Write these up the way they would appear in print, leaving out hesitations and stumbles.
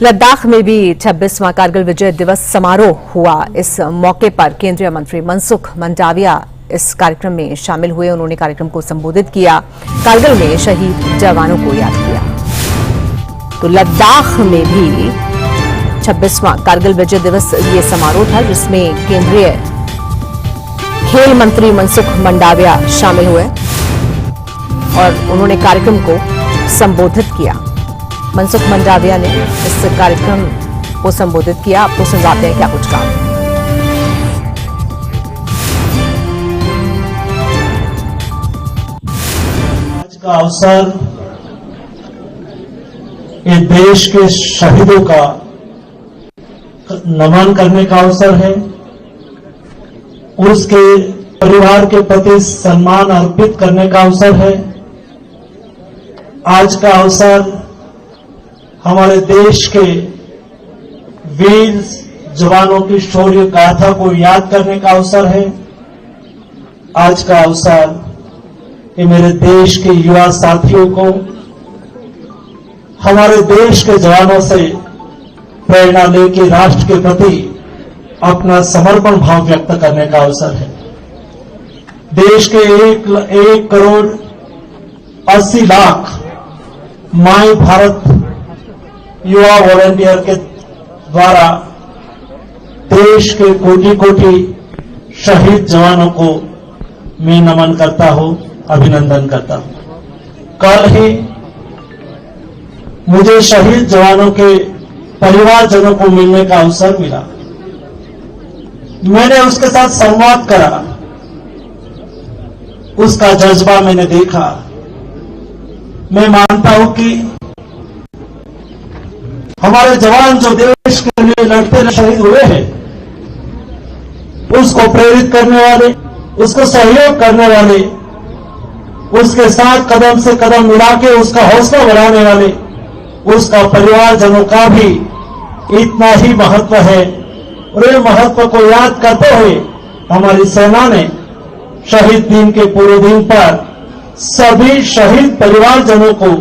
लद्दाख में भी 26वां कारगिल विजय दिवस समारोह हुआ। इस मौके पर केंद्रीय मंत्री मनसुख मंडाविया इस कार्यक्रम में शामिल हुए। उन्होंने कार्यक्रम को संबोधित किया, कारगिल में शहीद जवानों को याद किया। तो लद्दाख में भी 26वां कारगिल विजय दिवस ये समारोह था, जिसमें केंद्रीय खेल मंत्री मनसुख मंडाविया शामिल हुए और उन्होंने कार्यक्रम को संबोधित किया। मनसुख मंडाविया ने इस कार्यक्रम को संबोधित किया। आपको सुनवाते हैं क्या कुछ कहा। आज का अवसर ये देश के शहीदों का नमन करने का अवसर है, उसके परिवार के प्रति सम्मान अर्पित करने का अवसर है। आज का अवसर हमारे देश के वीर जवानों की शौर्य गाथा को याद करने का अवसर है। आज का अवसर ये मेरे देश के युवा साथियों को हमारे देश के जवानों से प्रेरणा लेकर राष्ट्र के प्रति अपना समर्पण भाव व्यक्त करने का अवसर है। देश के 1 करोड़ 80 लाख माई भारत युवा वॉलंटियर के द्वारा देश के कोटि कोटि शहीद जवानों को मैं नमन करता हूं, अभिनंदन करता हूं। कल ही मुझे शहीद जवानों के परिवारजनों को मिलने का अवसर मिला। मैंने उसके साथ संवाद करा, उसका जज्बा मैंने देखा। मैं मानता हूं कि हमारे जवान जो देश के लिए लड़ते शहीद हुए हैं, उसको प्रेरित करने वाले, उसको सहयोग करने वाले, उसके साथ कदम से कदम मिला के उसका हौसला बढ़ाने वाले, उसका परिवारजनों का भी इतना ही महत्व है। और ये महत्व को याद करते हुए हमारी सेना ने शहीद दिन के पूरे दिन पर सभी शहीद परिवारजनों को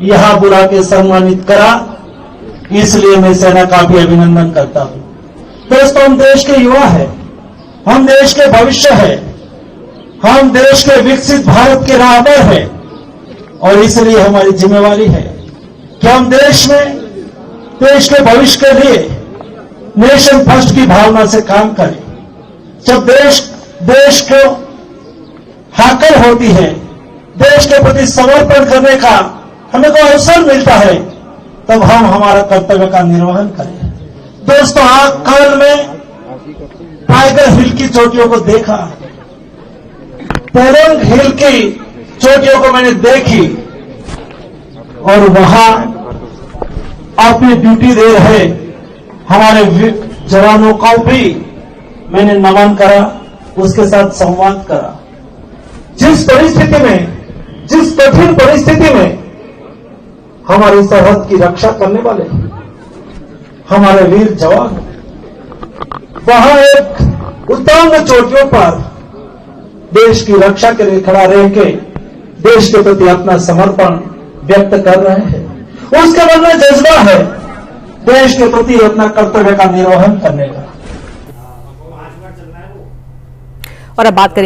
यहां बुला के सम्मानित करा। इसलिए मैं सेना का भी अभिनंदन करता हूं। दोस्तों, हम देश के युवा हैं, हम देश के भविष्य है, हम देश के विकसित भारत के राहबर हैं और इसलिए हमारी जिम्मेवारी है कि हम देश के भविष्य के लिए नेशन फर्स्ट की भावना से काम करें। जब देश को हाकल होती है, देश के प्रति समर्पण करने का हमें को अवसर मिलता है, तब हम हमारा कर्तव्य का निर्वहन करें। दोस्तों, कल में टाइगर हिल की चोटियों को देखा, पेरोंग हिल की चोटियों को मैंने देखी और वहां अपनी ड्यूटी दे रहे हमारे जवानों को भी मैंने नमन करा, उसके साथ संवाद करा। जिस परिस्थिति में, जिस कठिन परिस्थिति में हमारी सरहद की रक्षा करने वाले हमारे वीर जवान वहां एक उत्तुंग चोटियों पर देश की रक्षा के लिए खड़ा रह के देश के प्रति अपना समर्पण व्यक्त कर रहे हैं। उसके मन में जज्बा है देश के प्रति अपना कर्तव्य का निर्वहन करने का। और अब बात करें